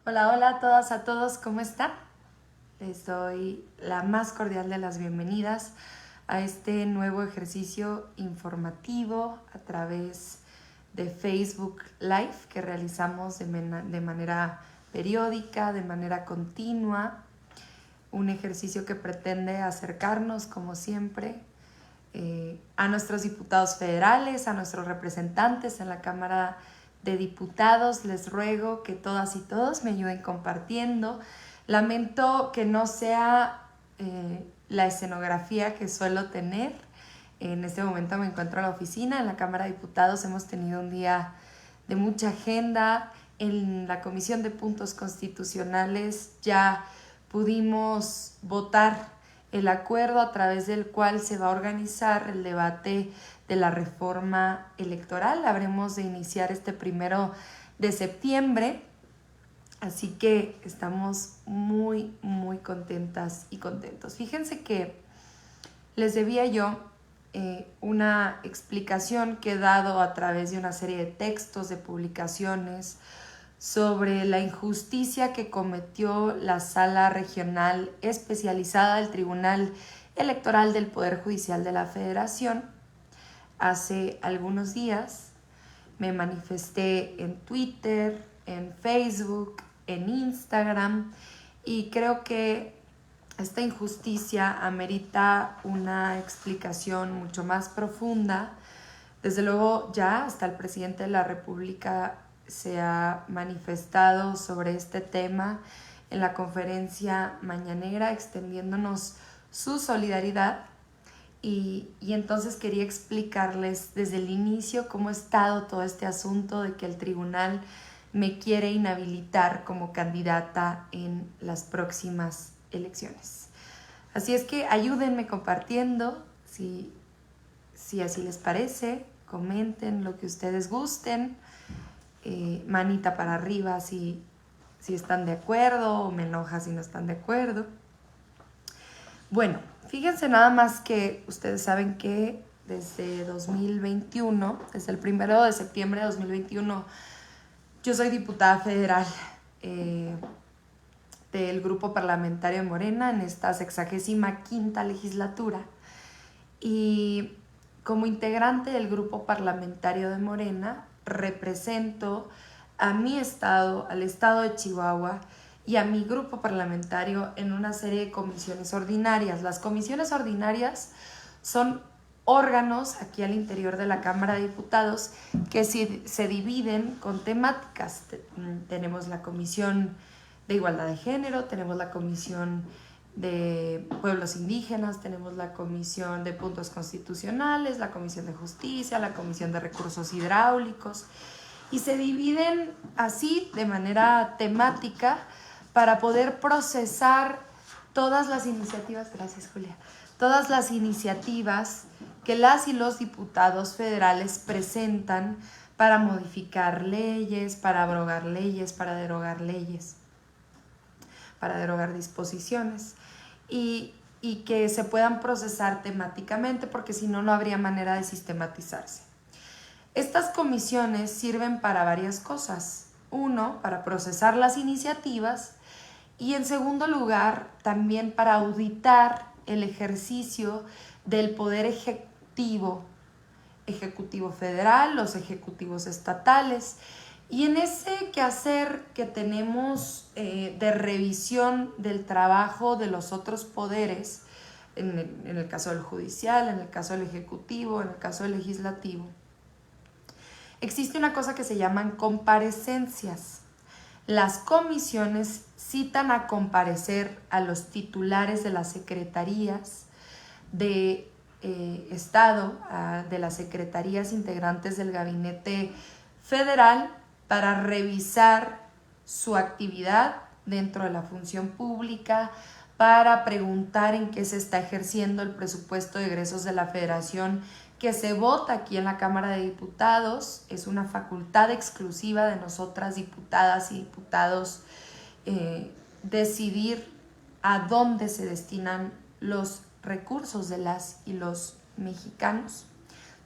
Hola, hola a todas, a todos, ¿cómo están? Les doy la más cordial de las bienvenidas a este nuevo ejercicio informativo a través de Facebook Live que realizamos de manera periódica, de manera continua. Un ejercicio que pretende acercarnos, como siempre, a nuestros diputados federales, a nuestros representantes en la Cámara de Diputados. Les ruego que todas y todos me ayuden compartiendo. Lamento que no sea la escenografía que suelo tener. En este momento me encuentro en la oficina, en la Cámara de Diputados. Hemos tenido un día de mucha agenda. En la Comisión de Puntos Constitucionales ya pudimos votar el acuerdo a través del cual se va a organizar el debate de la reforma electoral. Habremos de iniciar este 1 de septiembre, así que estamos muy contentas y contentos. Fíjense que les debía yo una explicación que he dado a través de una serie de textos, de publicaciones, sobre la injusticia que cometió la Sala Regional Especializada del Tribunal Electoral del Poder Judicial de la Federación. Hace algunos días me manifesté en Twitter, en Facebook, en Instagram, y creo que esta injusticia amerita una explicación mucho más profunda. Desde luego, ya hasta el presidente de la República se ha manifestado sobre este tema en la conferencia mañanera, extendiéndonos su solidaridad. Y entonces quería explicarles desde el inicio cómo ha estado todo este asunto de que el tribunal me quiere inhabilitar como candidata en las próximas elecciones. Así es que ayúdenme compartiendo, si así les parece, comenten lo que ustedes gusten, manita para arriba si están de acuerdo, o me enoja si no están de acuerdo. Bueno, fíjense nada más que ustedes saben que desde 2021, desde el 1 de septiembre de 2021, yo soy diputada federal del Grupo Parlamentario de Morena en esta 65ª legislatura. Y como integrante del Grupo Parlamentario de Morena, represento a mi estado, al estado de Chihuahua, y a mi grupo parlamentario en una serie de comisiones ordinarias. Las comisiones ordinarias son órganos aquí al interior de la Cámara de Diputados que se dividen con temáticas. Tenemos la Comisión de Igualdad de Género, tenemos la Comisión de Pueblos Indígenas, tenemos la Comisión de Puntos Constitucionales, la Comisión de Justicia, la Comisión de Recursos Hidráulicos, y se dividen así de manera temática para poder procesar todas las iniciativas, gracias Julia, todas las iniciativas que las y los diputados federales presentan para modificar leyes, para abrogar leyes, para derogar disposiciones, y que se puedan procesar temáticamente, porque si no, no habría manera de sistematizarse. Estas comisiones sirven para varias cosas. Uno, para procesar las iniciativas, y en segundo lugar, también para auditar el ejercicio del poder ejecutivo federal, los ejecutivos estatales. Y en ese quehacer que tenemos de revisión del trabajo de los otros poderes, en el caso del judicial, en el caso del ejecutivo, en el caso del legislativo, existe una cosa que se llaman comparecencias. Las comisiones citan a comparecer a los titulares de las secretarías de Estado, de las secretarías integrantes del Gabinete Federal, para revisar su actividad dentro de la función pública, para preguntar en qué se está ejerciendo el presupuesto de egresos de la Federación que se vota aquí en la Cámara de Diputados. Es una facultad exclusiva de nosotras diputadas y diputados decidir a dónde se destinan los recursos de las y los mexicanos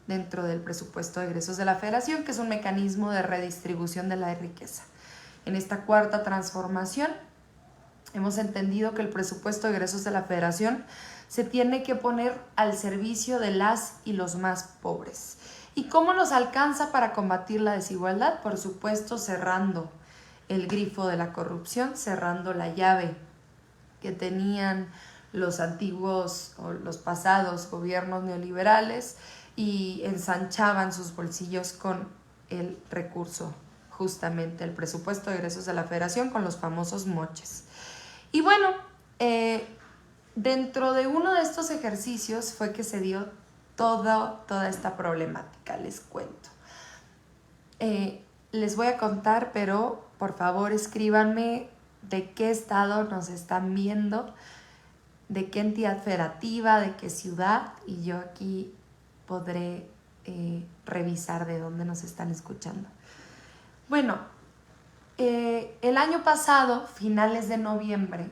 dentro del presupuesto de egresos de la Federación, que es un mecanismo de redistribución de la riqueza. en esta cuarta transformación. Hemos entendido que el presupuesto de egresos de la Federación se tiene que poner al servicio de las y los más pobres. ¿Y cómo nos alcanza para combatir la desigualdad? Por supuesto, cerrando el grifo de la corrupción, cerrando la llave que tenían los antiguos o los pasados gobiernos neoliberales y ensanchaban sus bolsillos con el recurso, justamente el presupuesto de egresos de la Federación, con los famosos moches. Y bueno, dentro de uno de estos ejercicios fue que se dio toda esta problemática, les cuento. Les voy a contar, pero por favor escríbanme de qué estado nos están viendo, de qué entidad federativa, de qué ciudad, y yo aquí podré revisar de dónde nos están escuchando. Bueno, el año pasado, finales de noviembre,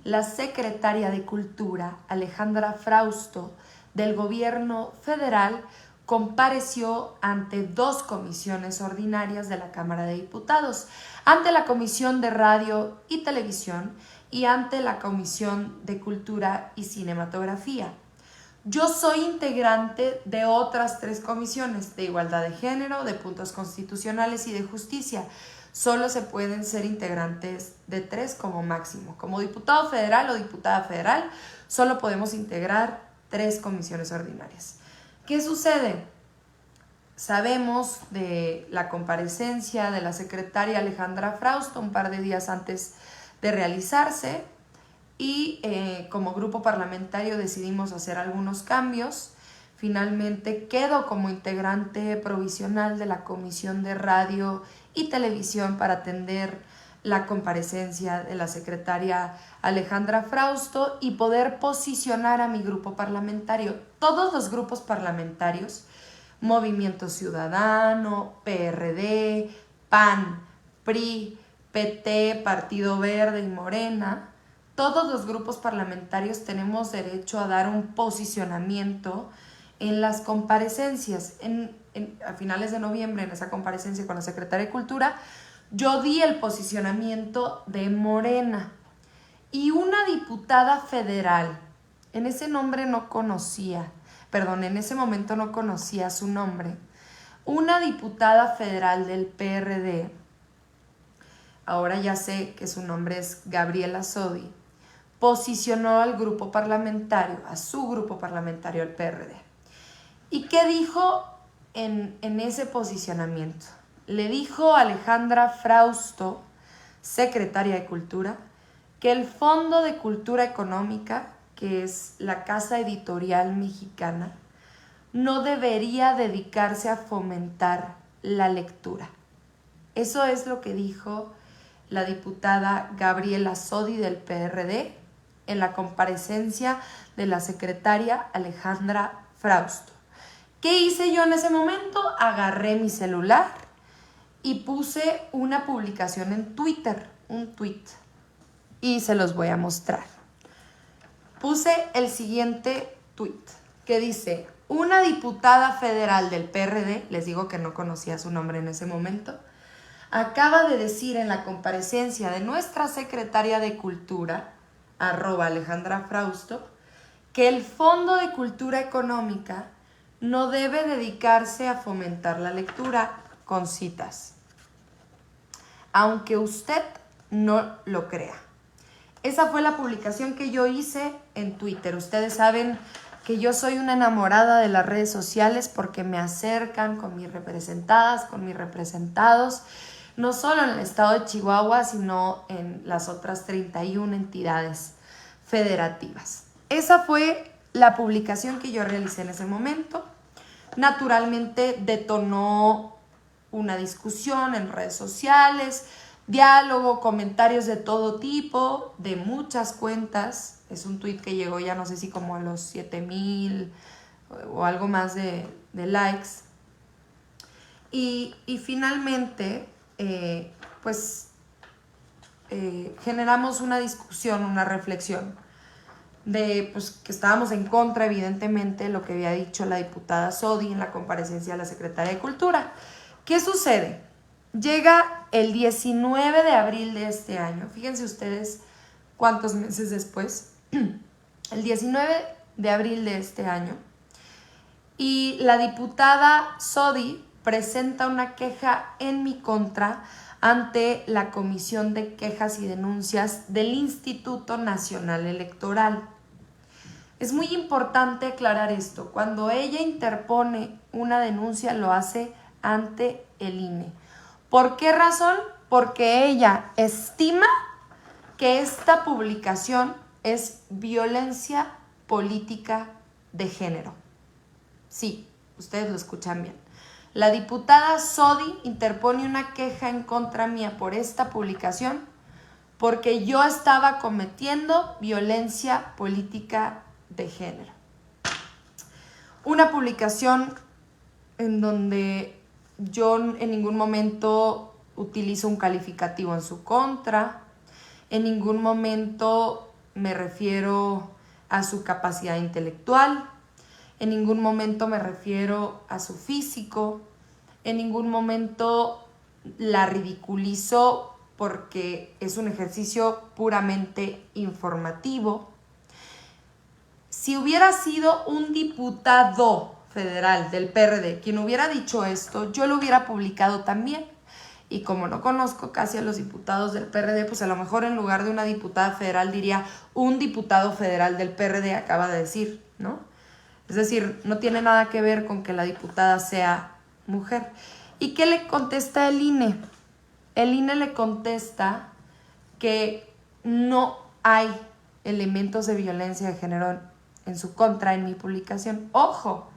la secretaria de Cultura, Alejandra Frausto, del gobierno federal, compareció ante 2 comisiones ordinarias de la Cámara de Diputados, ante la Comisión de Radio y Televisión y ante la Comisión de Cultura y Cinematografía. Yo soy integrante de otras 3 comisiones, de Igualdad de Género, de Puntos Constitucionales y de Justicia. Solo se pueden ser integrantes de 3 como máximo. Como diputado federal o diputada federal, solo podemos integrar 3 comisiones ordinarias. ¿Qué sucede? Sabemos de la comparecencia de la secretaria Alejandra Frausto un par de días antes de realizarse y como grupo parlamentario decidimos hacer algunos cambios. Finalmente quedo como integrante provisional de la Comisión de Radio y Televisión para atender la comparecencia de la secretaria Alejandra Frausto y poder posicionar a mi grupo parlamentario. Todos los grupos parlamentarios, Movimiento Ciudadano, PRD, PAN, PRI, PT, Partido Verde y Morena, todos los grupos parlamentarios tenemos derecho a dar un posicionamiento en las comparecencias. A finales de noviembre, en esa comparecencia con la secretaria de Cultura, yo di el posicionamiento de Morena y una diputada federal, en ese momento no conocía su nombre, una diputada federal del PRD, ahora ya sé que su nombre es Gabriela Sodi, posicionó al grupo parlamentario, a su grupo parlamentario, el PRD. ¿Y qué dijo en ese posicionamiento? Le dijo a Alejandra Frausto, secretaria de Cultura, que el Fondo de Cultura Económica, que es la casa editorial mexicana, no debería dedicarse a fomentar la lectura. Eso es lo que dijo la diputada Gabriela Sodi del PRD en la comparecencia de la secretaria Alejandra Frausto. ¿Qué hice yo en ese momento? Agarré mi celular y puse una publicación en Twitter, un tweet, y se los voy a mostrar. Puse el siguiente tweet que dice: una diputada federal del PRD, les digo que no conocía su nombre en ese momento, acaba de decir en la comparecencia de nuestra secretaria de Cultura, @Alejandra Frausto, que el Fondo de Cultura Económica no debe dedicarse a fomentar la lectura, con citas, aunque usted no lo crea. Esa fue la publicación que yo hice en Twitter. Ustedes saben que yo soy una enamorada de las redes sociales porque me acercan con mis representadas, con mis representados, no solo en el estado de Chihuahua, sino en las otras 31 entidades federativas. Esa fue la publicación que yo realicé en ese momento. Naturalmente detonó una discusión en redes sociales, diálogo, comentarios de todo tipo, de muchas cuentas. Es un tweet que llegó ya no sé si como a los 7,000 o algo más de likes. Y finalmente, generamos una discusión, una reflexión de que estábamos en contra, evidentemente, de lo que había dicho la diputada Sodi en la comparecencia de la secretaria de Cultura. ¿Qué sucede? Llega el 19 de abril de este año. Fíjense ustedes cuántos meses después. El 19 de abril de este año. Y la diputada Sodi presenta una queja en mi contra ante la Comisión de Quejas y Denuncias del Instituto Nacional Electoral. Es muy importante aclarar esto. Cuando ella interpone una denuncia, lo hace ante el INE. ¿Por qué razón? Porque ella estima que esta publicación es violencia política de género. Sí, ustedes lo escuchan bien. La diputada Sodi interpone una queja en contra mía por esta publicación porque yo estaba cometiendo violencia política de género. Una publicación en donde yo en ningún momento utilizo un calificativo en su contra, en ningún momento me refiero a su capacidad intelectual, en ningún momento me refiero a su físico, en ningún momento la ridiculizo porque es un ejercicio puramente informativo. Si hubiera sido un diputado federal del PRD quien hubiera dicho esto, yo lo hubiera publicado también. Y como no conozco casi a los diputados del PRD, pues a lo mejor en lugar de una diputada federal diría un diputado federal del PRD acaba de decir, ¿no? Es decir, no tiene nada que ver con que la diputada sea mujer. ¿Y qué le contesta el INE? El INE le contesta que no hay elementos de violencia de género en su contra en mi publicación. ¡Ojo!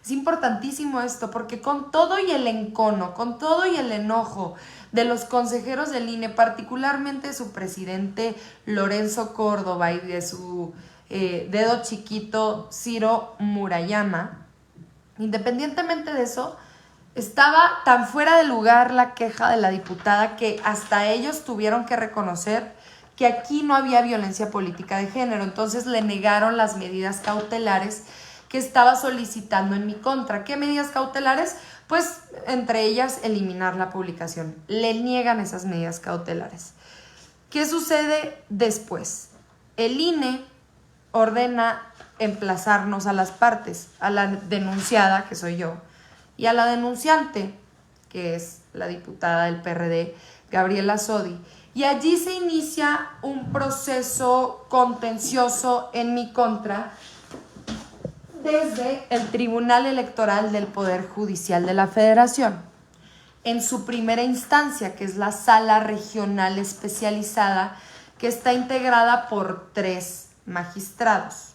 Es importantísimo esto porque con todo y el encono, con todo y el enojo de los consejeros del INE, particularmente su presidente Lorenzo Córdoba y de su dedo chiquito Ciro Murayama, independientemente de eso, estaba tan fuera de lugar la queja de la diputada que hasta ellos tuvieron que reconocer que aquí no había violencia política de género. Entonces le negaron las medidas cautelares que estaba solicitando en mi contra. ¿Qué medidas cautelares? Pues entre ellas eliminar la publicación. Le niegan esas medidas cautelares. ¿Qué sucede después? El INE ordena emplazarnos a las partes, a la denunciada, que soy yo, y a la denunciante, que es la diputada del PRD, Gabriela Sodi. Y allí se inicia un proceso contencioso en mi contra desde el Tribunal Electoral del Poder Judicial de la Federación. En su primera instancia, que es la Sala Regional Especializada, que está integrada por 3 magistrados.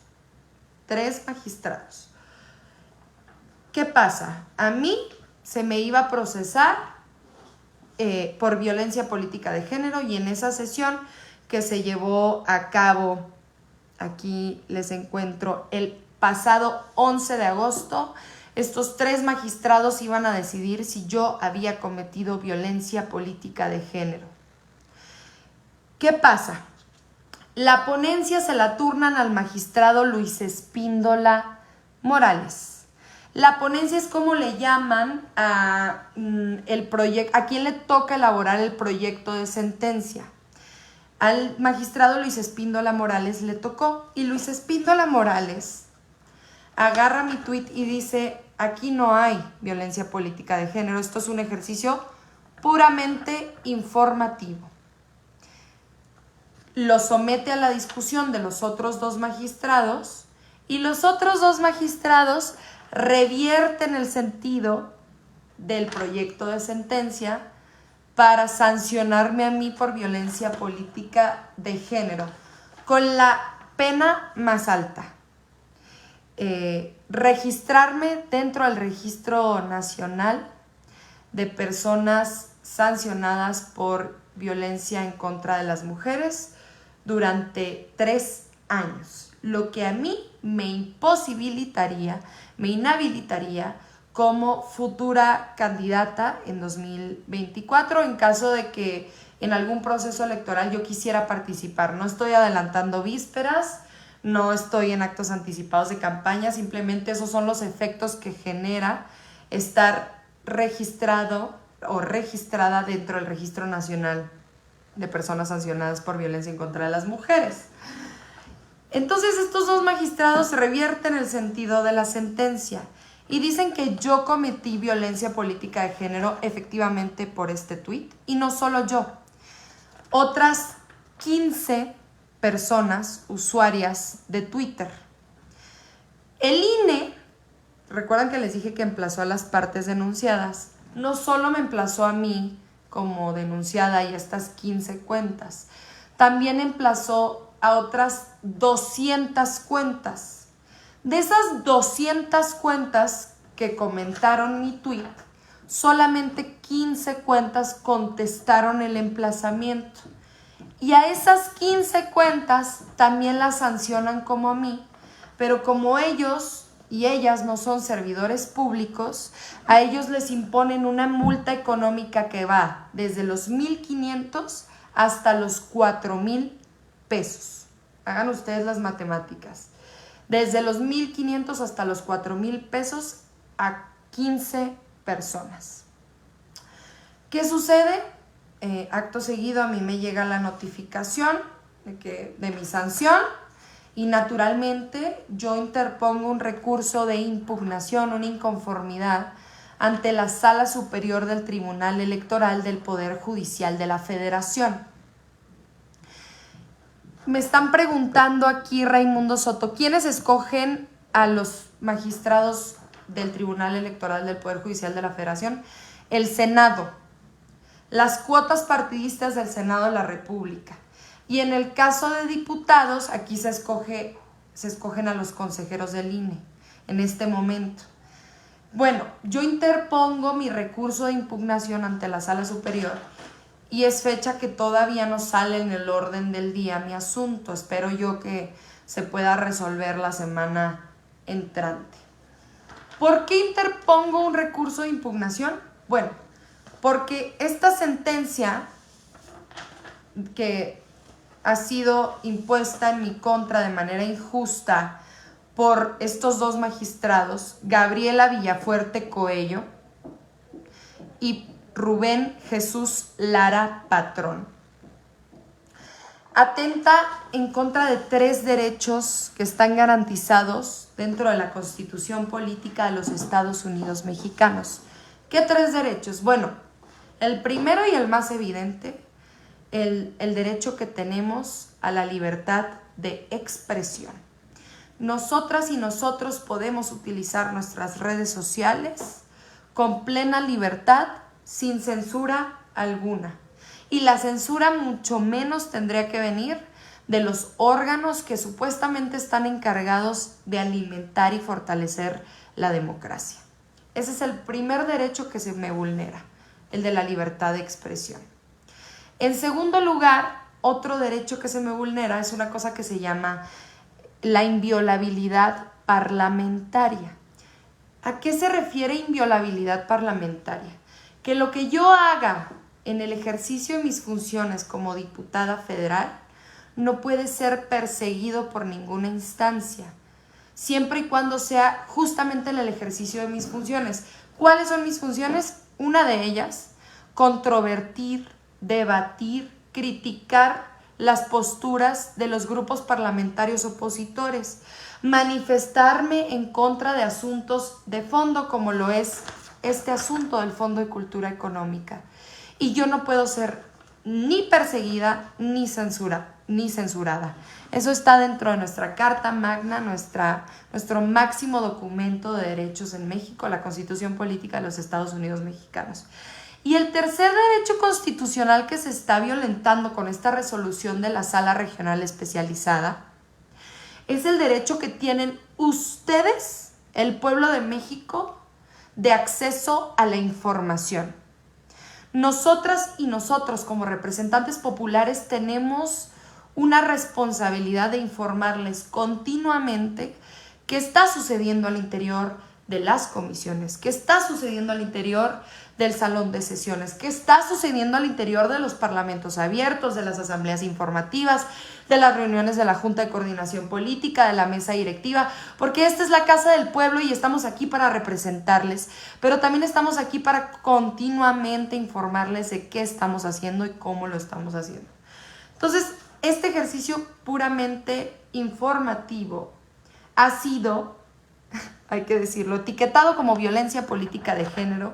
3 magistrados. ¿Qué pasa? A mí se me iba a procesar por violencia política de género y en esa sesión que se llevó a cabo, aquí les encuentro, el pasado 11 de agosto, estos 3 magistrados iban a decidir si yo había cometido violencia política de género. ¿Qué pasa? La ponencia se la turnan al magistrado Luis Espíndola Morales. La ponencia es como le llaman a a quien le toca elaborar el proyecto de sentencia. Al magistrado Luis Espíndola Morales le tocó y Luis Espíndola Morales agarra mi tuit y dice: aquí no hay violencia política de género, esto es un ejercicio puramente informativo. Lo somete a la discusión de los otros 2 magistrados y los otros 2 magistrados revierten el sentido del proyecto de sentencia para sancionarme a mí por violencia política de género, con la pena más alta. Registrarme dentro del registro nacional de personas sancionadas por violencia en contra de las mujeres durante 3 años, lo que a mí me imposibilitaría, me inhabilitaría como futura candidata en 2024 en caso de que en algún proceso electoral yo quisiera participar. No estoy adelantando vísperas, no estoy en actos anticipados de campaña, simplemente esos son los efectos que genera estar registrado o registrada dentro del Registro Nacional de Personas Sancionadas por Violencia en contra de las Mujeres. Entonces estos dos magistrados revierten el sentido de la sentencia y dicen que yo cometí violencia política de género efectivamente por este tuit, y no solo yo. Otras 15 personas usuarias de Twitter. El INE, recuerdan que les dije que emplazó a las partes denunciadas, no solo me emplazó a mí como denunciada y a estas 15 cuentas, también emplazó a otras 200 cuentas. De esas 200 cuentas que comentaron mi tweet, solamente 15 cuentas contestaron el emplazamiento. Y a esas 15 cuentas también las sancionan como a mí, pero como ellos y ellas no son servidores públicos, a ellos les imponen una multa económica que va desde los 1,500 hasta los 4,000 pesos. Hagan ustedes las matemáticas. Desde los 1,500 hasta los 4,000 pesos a 15 personas. ¿Qué sucede? Acto seguido a mí me llega la notificación de mi sanción, y naturalmente yo interpongo un recurso de impugnación, una inconformidad ante la Sala Superior del Tribunal Electoral del Poder Judicial de la Federación. Me están preguntando aquí, Raimundo Soto, ¿quiénes escogen a los magistrados del Tribunal Electoral del Poder Judicial de la Federación? El Senado, las cuotas partidistas del Senado de la República. Y en el caso de diputados, aquí se escogen a los consejeros del INE en este momento. Bueno, yo interpongo mi recurso de impugnación ante la Sala Superior y es fecha que todavía no sale en el orden del día mi asunto. Espero yo que se pueda resolver la semana entrante. ¿Por qué interpongo un recurso de impugnación? Bueno, porque esta sentencia que ha sido impuesta en mi contra de manera injusta por estos dos magistrados, Gabriela Villafuerte Coello y Rubén Jesús Lara Patrón, atenta en contra de 3 derechos que están garantizados dentro de la Constitución Política de los Estados Unidos Mexicanos. ¿Qué 3 derechos? Bueno, el primero y el más evidente, el derecho que tenemos a la libertad de expresión. Nosotras y nosotros podemos utilizar nuestras redes sociales con plena libertad, sin censura alguna. Y la censura mucho menos tendría que venir de los órganos que supuestamente están encargados de alimentar y fortalecer la democracia. Ese es el primer derecho que se me vulnera, el de la libertad de expresión. En segundo lugar, otro derecho que se me vulnera es una cosa que se llama la inviolabilidad parlamentaria. ¿A qué se refiere inviolabilidad parlamentaria? Que lo que yo haga en el ejercicio de mis funciones como diputada federal no puede ser perseguido por ninguna instancia, siempre y cuando sea justamente en el ejercicio de mis funciones. ¿Cuáles son mis funciones? Una de ellas, controvertir, debatir, criticar las posturas de los grupos parlamentarios opositores, manifestarme en contra de asuntos de fondo como lo es este asunto del Fondo de Cultura Económica. Y yo no puedo ser ni perseguida ni censurada. Eso está dentro de nuestra Carta Magna, nuestro máximo documento de derechos en México, la Constitución Política de los Estados Unidos Mexicanos. Y el tercer derecho constitucional que se está violentando con esta resolución de la Sala Regional Especializada es el derecho que tienen ustedes, el pueblo de México, de acceso a la información. Nosotras y nosotros como representantes populares tenemos una responsabilidad de informarles continuamente qué está sucediendo al interior de las comisiones, qué está sucediendo al interior del salón de sesiones, qué está sucediendo al interior de los parlamentos abiertos, de las asambleas informativas, de las reuniones de la Junta de Coordinación Política, de la mesa directiva, porque esta es la casa del pueblo y estamos aquí para representarles, pero también estamos aquí para continuamente informarles de qué estamos haciendo y cómo lo estamos haciendo. Entonces, este ejercicio puramente informativo ha sido, hay que decirlo, etiquetado como violencia política de género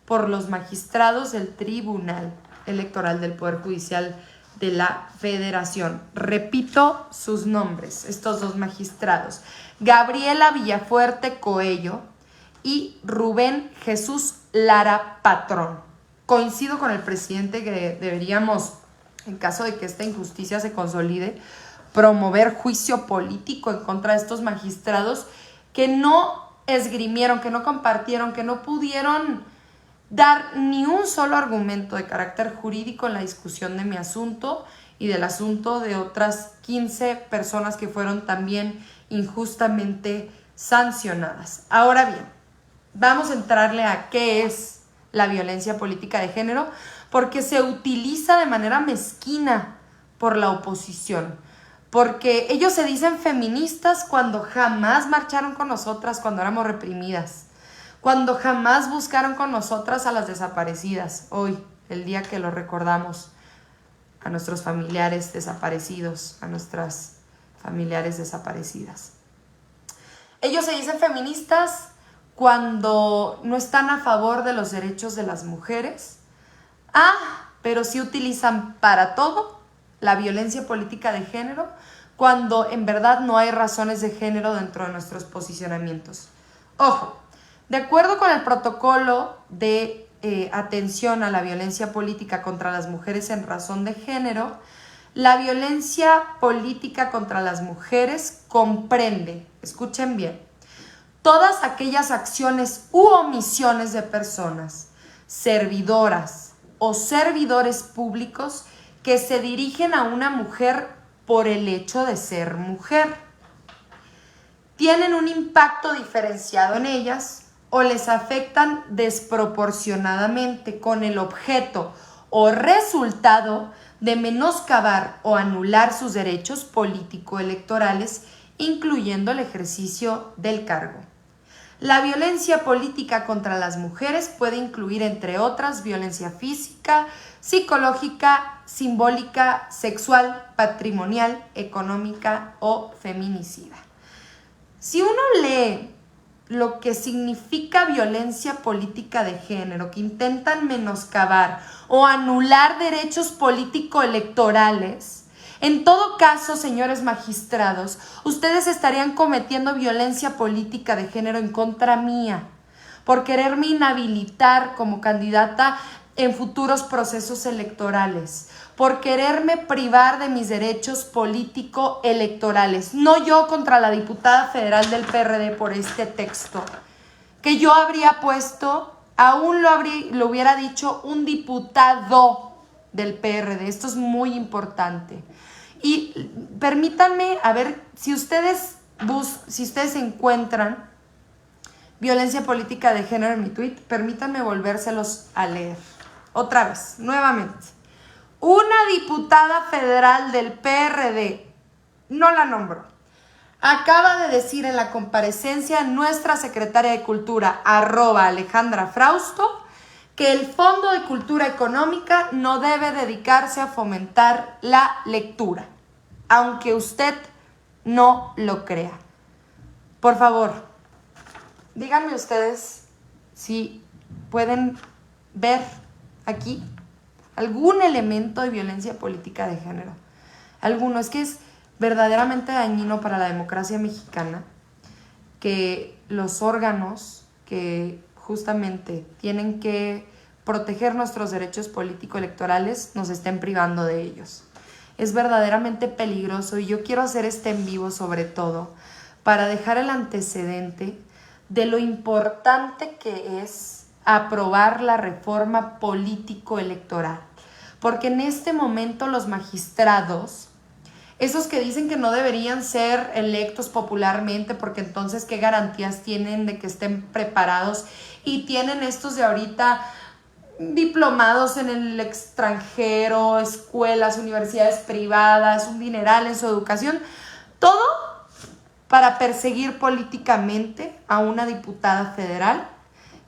por los magistrados del Tribunal Electoral del Poder Judicial de la Federación. Repito sus nombres, estos dos magistrados: Gabriela Villafuerte Coello y Rubén Jesús Lara Patrón. Coincido con el presidente que deberíamos, en caso de que esta injusticia se consolide, promover juicio político en contra de estos magistrados que no esgrimieron, que no compartieron, que no pudieron dar ni un solo argumento de carácter jurídico en la discusión de mi asunto y del asunto de otras 15 personas que fueron también injustamente sancionadas. Ahora bien, vamos a entrarle a qué es la violencia política de género, porque se utiliza de manera mezquina por la oposición, porque ellos se dicen feministas cuando jamás marcharon con nosotras cuando éramos reprimidas, cuando jamás buscaron con nosotras a las desaparecidas. Hoy, el día que lo recordamos, a nuestros familiares desaparecidos, a nuestras familiares desaparecidas. Ellos se dicen feministas cuando no están a favor de los derechos de las mujeres. Pero sí utilizan para todo la violencia política de género cuando en verdad no hay razones de género dentro de nuestros posicionamientos. Ojo, de acuerdo con el protocolo de atención a la violencia política contra las mujeres en razón de género, la violencia política contra las mujeres comprende, escuchen bien, todas aquellas acciones u omisiones de personas, servidoras o servidores públicos que se dirigen a una mujer por el hecho de ser mujer, tienen un impacto diferenciado en ellas o les afectan desproporcionadamente con el objeto o resultado de menoscabar o anular sus derechos político-electorales, incluyendo el ejercicio del cargo. La violencia política contra las mujeres puede incluir, entre otras, violencia física, psicológica, simbólica, sexual, patrimonial, económica o feminicida. Si uno lee lo que significa violencia política de género, que intentan menoscabar o anular derechos político-electorales, en todo caso, señores magistrados, ustedes estarían cometiendo violencia política de género en contra mía por quererme inhabilitar como candidata en futuros procesos electorales, por quererme privar de mis derechos político-electorales, no yo contra la diputada federal del PRD por este texto, que yo habría puesto, aún lo hubiera dicho un diputado del PRD. Esto es muy importante. Y permítanme, a ver, si ustedes encuentran violencia política de género en mi tweet, permítanme volvérselos a leer. Otra vez, nuevamente. Una diputada federal del PRD, no la nombro, acaba de decir en la comparecencia nuestra secretaria de Cultura, @Alejandra Frausto, que el Fondo de Cultura Económica no debe dedicarse a fomentar la lectura, aunque usted no lo crea. Por favor, díganme ustedes si pueden ver aquí algún elemento de violencia política de género. Alguno. Es que es verdaderamente dañino para la democracia mexicana que los órganos que justamente tienen que proteger nuestros derechos político-electorales nos estén privando de ellos. Es verdaderamente peligroso y yo quiero hacer este en vivo sobre todo para dejar el antecedente de lo importante que es aprobar la reforma político-electoral. Porque en este momento los magistrados, esos que dicen que no deberían ser electos popularmente porque entonces qué garantías tienen de que estén preparados, y tienen estos de ahorita diplomados en el extranjero, escuelas, universidades privadas, un dineral en su educación, todo para perseguir políticamente a una diputada federal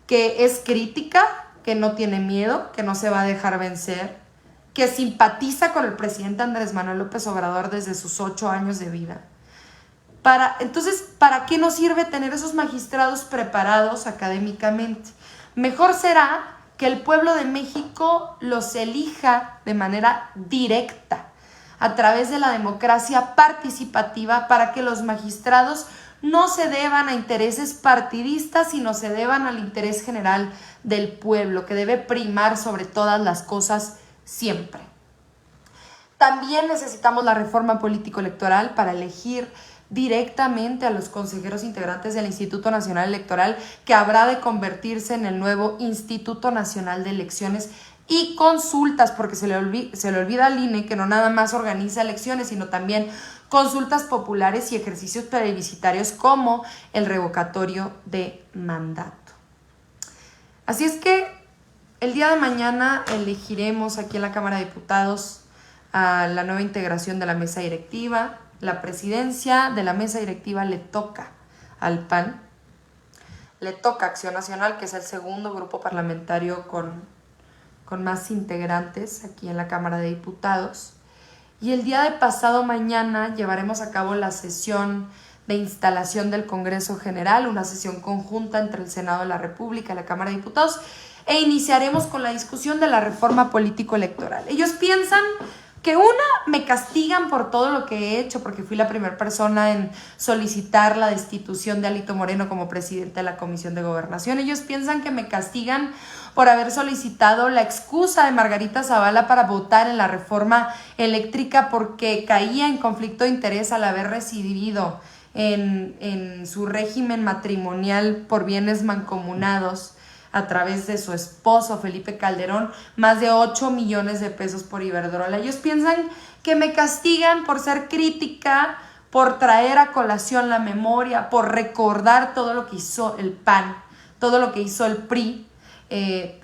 que es crítica, que no tiene miedo, que no se va a dejar vencer, que simpatiza con el presidente Andrés Manuel López Obrador desde sus 8 años de vida. Entonces, ¿para qué nos sirve tener esos magistrados preparados académicamente? Mejor será que el pueblo de México los elija de manera directa, a través de la democracia participativa, para que los magistrados no se deban a intereses partidistas, sino se deban al interés general del pueblo, que debe primar sobre todas las cosas siempre. También necesitamos la reforma político-electoral para elegir directamente a los consejeros integrantes del Instituto Nacional Electoral, que habrá de convertirse en el nuevo Instituto Nacional de Elecciones y Consultas, porque se le olvida al INE que no nada más organiza elecciones, sino también consultas populares y ejercicios plebiscitarios como el revocatorio de mandato. Así es que el día de mañana elegiremos aquí en la Cámara de Diputados a la nueva integración de la mesa directiva. La presidencia de la mesa directiva le toca al PAN, le toca a Acción Nacional, que es el segundo grupo parlamentario con más integrantes aquí en la Cámara de Diputados. Y el día de pasado mañana llevaremos a cabo la sesión de instalación del Congreso General, una sesión conjunta entre el Senado de la República y la Cámara de Diputados, e iniciaremos con la discusión de la reforma político-electoral. Ellos piensan que me castigan por todo lo que he hecho, porque fui la primera persona en solicitar la destitución de Alito Moreno como presidente de la Comisión de Gobernación. Ellos piensan que me castigan por haber solicitado la excusa de Margarita Zavala para votar en la reforma eléctrica, porque caía en conflicto de interés al haber residido en su régimen matrimonial por bienes mancomunados a través de su esposo Felipe Calderón, más de 8 millones de pesos por Iberdrola. Ellos piensan que me castigan por ser crítica, por traer a colación la memoria, por recordar todo lo que hizo el PAN, todo lo que hizo el PRI,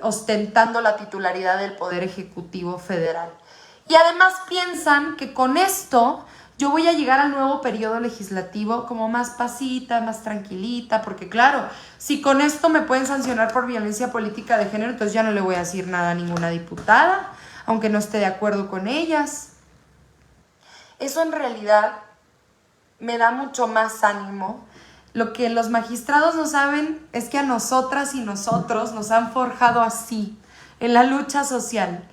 ostentando la titularidad del Poder Ejecutivo Federal. Y además piensan que con esto yo voy a llegar al nuevo periodo legislativo como más pasita, más tranquilita, porque claro, si con esto me pueden sancionar por violencia política de género, entonces ya no le voy a decir nada a ninguna diputada, aunque no esté de acuerdo con ellas. Eso en realidad me da mucho más ánimo. Lo que los magistrados no saben es que a nosotras y nosotros nos han forjado así, en la lucha social.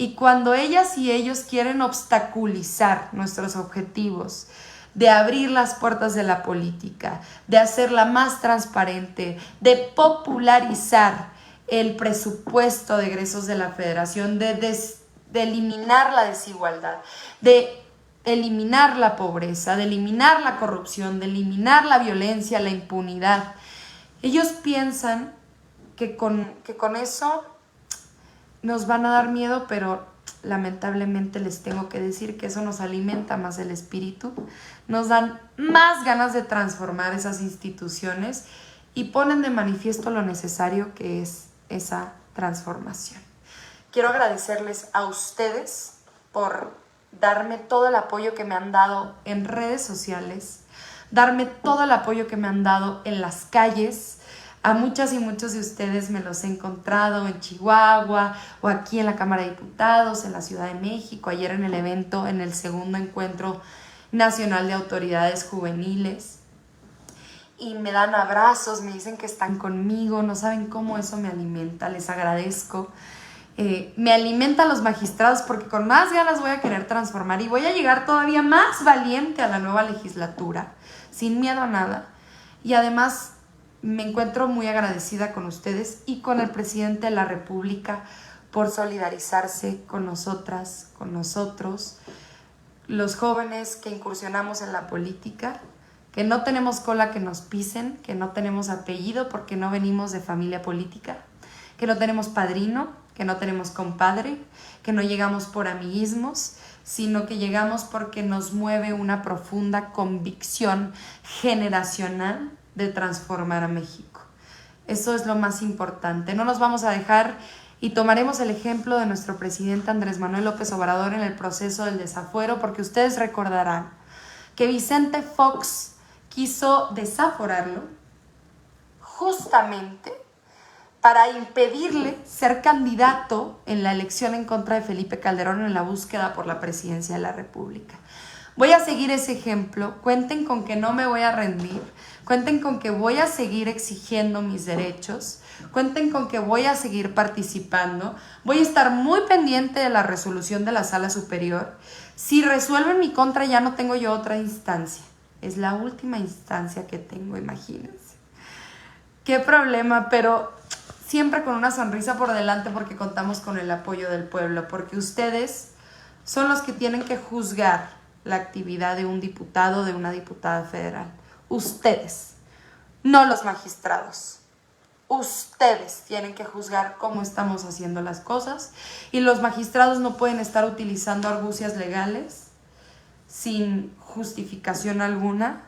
Y cuando ellas y ellos quieren obstaculizar nuestros objetivos de abrir las puertas de la política, de hacerla más transparente, de popularizar el presupuesto de egresos de la Federación, de eliminar la desigualdad, de eliminar la pobreza, de eliminar la corrupción, de eliminar la violencia, la impunidad, ellos piensan que con eso nos van a dar miedo, pero lamentablemente les tengo que decir que eso nos alimenta más el espíritu, nos dan más ganas de transformar esas instituciones y ponen de manifiesto lo necesario que es esa transformación. Quiero agradecerles a ustedes por darme todo el apoyo que me han dado en redes sociales, darme todo el apoyo que me han dado en las calles. A muchas y muchos de ustedes me los he encontrado en Chihuahua o aquí en la Cámara de Diputados, en la Ciudad de México, ayer en el evento, en el segundo encuentro nacional de autoridades juveniles. Y me dan abrazos, me dicen que están conmigo, no saben cómo eso me alimenta, les agradezco. Me alimenta a los magistrados porque con más ganas voy a querer transformar y voy a llegar todavía más valiente a la nueva legislatura, sin miedo a nada. Y además me encuentro muy agradecida con ustedes y con el presidente de la República por solidarizarse con nosotras, con nosotros, los jóvenes que incursionamos en la política, que no tenemos cola que nos pisen, que no tenemos apellido porque no venimos de familia política, que no tenemos padrino, que no tenemos compadre, que no llegamos por amiguismos, sino que llegamos porque nos mueve una profunda convicción generacional de transformar a México. Eso es lo más importante. No nos vamos a dejar y tomaremos el ejemplo de nuestro presidente Andrés Manuel López Obrador en el proceso del desafuero, porque ustedes recordarán que Vicente Fox quiso desaforarlo justamente para impedirle ser candidato en la elección en contra de Felipe Calderón en la búsqueda por la presidencia de la República. Voy a seguir ese ejemplo, cuenten con que no me voy a rendir, cuenten con que voy a seguir exigiendo mis derechos, cuenten con que voy a seguir participando, voy a estar muy pendiente de la resolución de la Sala Superior. Si resuelvo en mi contra ya no tengo yo otra instancia, es la última instancia que tengo, imagínense. Qué problema, pero siempre con una sonrisa por delante porque contamos con el apoyo del pueblo, porque ustedes son los que tienen que juzgar la actividad de un diputado o de una diputada federal. Ustedes, no los magistrados. Ustedes tienen que juzgar cómo estamos haciendo las cosas y los magistrados no pueden estar utilizando argucias legales sin justificación alguna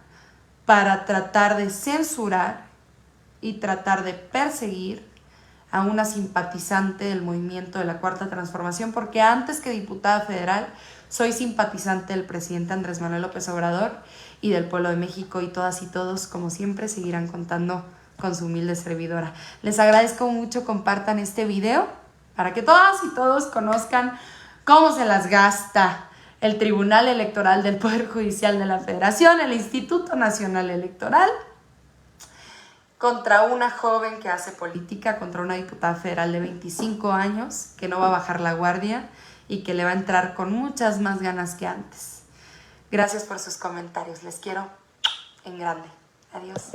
para tratar de censurar y tratar de perseguir a una simpatizante del movimiento de la Cuarta Transformación, porque antes que diputada federal soy simpatizante del presidente Andrés Manuel López Obrador y del pueblo de México, y todas y todos, como siempre, seguirán contando con su humilde servidora. Les agradezco mucho, compartan este video para que todas y todos conozcan cómo se las gasta el Tribunal Electoral del Poder Judicial de la Federación, el Instituto Nacional Electoral, contra una joven que hace política, contra una diputada federal de 25 años que no va a bajar la guardia y que le va a entrar con muchas más ganas que antes. Gracias por sus comentarios, les quiero en grande. Adiós.